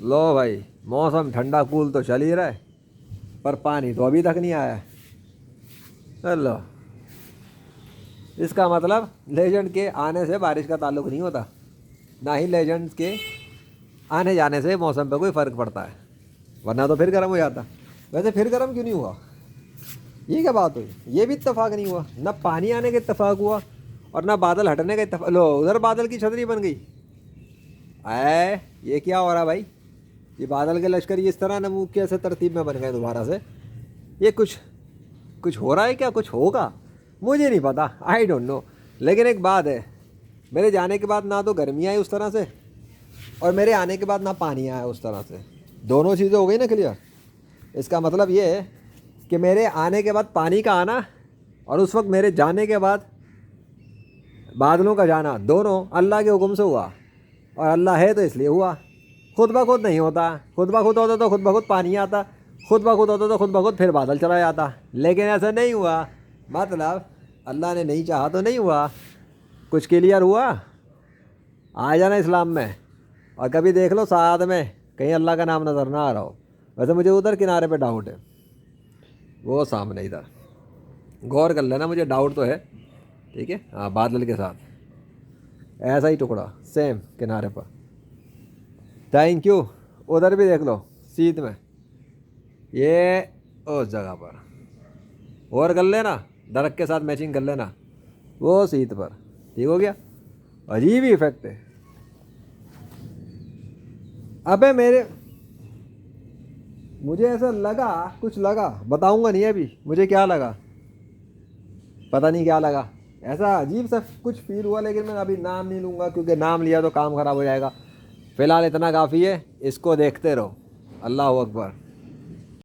लो भाई, मौसम ठंडा कूल तो चल ही रहा है, पर पानी तो अभी तक नहीं आया है। लो, इसका मतलब लेजेंड के आने से बारिश का ताल्लुक नहीं होता, ना ही लेजेंड के आने जाने से मौसम पे कोई फ़र्क पड़ता है, वरना तो फिर गर्म हो जाता। वैसे फिर गर्म क्यों नहीं हुआ, ये क्या बात हुई? ये भी इत्तेफाक नहीं हुआ, ना पानी आने का इत्तेफाक हुआ और ना बादल हटने का इत्तेफाक। लो, उधर बादल की छतरी बन गई। ऐ, ये क्या हो रहा भाई? ये बादल के लश्कर ये इस तरह नमूक कैसे तरतीब में बन गए दोबारा से? ये कुछ कुछ हो रहा है क्या? कुछ होगा, मुझे नहीं पता, आई डोंट नो। लेकिन एक बात है, मेरे जाने के बाद ना तो गर्मी आई उस तरह से, और मेरे आने के बाद ना पानी आया उस तरह से। दोनों चीज़ें हो गई ना क्लियर। इसका मतलब ये है कि मेरे आने के बाद पानी का आना और उस वक्त मेरे जाने के बाद बादलों का जाना, दोनों अल्लाह के हुक्म से हुआ। और अल्लाह है तो इसलिए हुआ, खुद ब खुद नहीं होता। खुद ब खुद होता तो खुद ब खुद पानी आता, खुद ब खुद होता तो खुद ब खुद फिर बादल चला जाता। लेकिन ऐसा नहीं हुआ, मतलब अल्लाह ने नहीं चाहा तो नहीं हुआ। कुछ क्लियर हुआ? आ जाना इस्लाम में, और कभी देख लो साथ में कहीं अल्लाह का नाम नज़र ना आ रहा हो। वैसे मुझे उधर किनारे पे डाउट है, वो सामने इधर गौर कर लेना, मुझे डाउट तो है। ठीक है, हाँ, बादल के साथ ऐसा ही टुकड़ा सेम किनारे पर। Thank you. उधर भी देख लो सीध में, ये उस जगह पर और कर लेना, दरख्त के साथ मैचिंग कर लेना, वो सीध पर। ठीक हो गया? अजीब ही इफेक्ट है। अबे मुझे ऐसा लगा, कुछ लगा, बताऊंगा नहीं अभी मुझे क्या लगा, पता नहीं क्या लगा। ऐसा अजीब सा कुछ फील हुआ, लेकिन मैं अभी नाम नहीं लूँगा क्योंकि नाम लिया तो काम ख़राब हो जाएगा। फ़िलहाल इतना काफ़ी है, इसको देखते रहो। अल्लाह अकबर।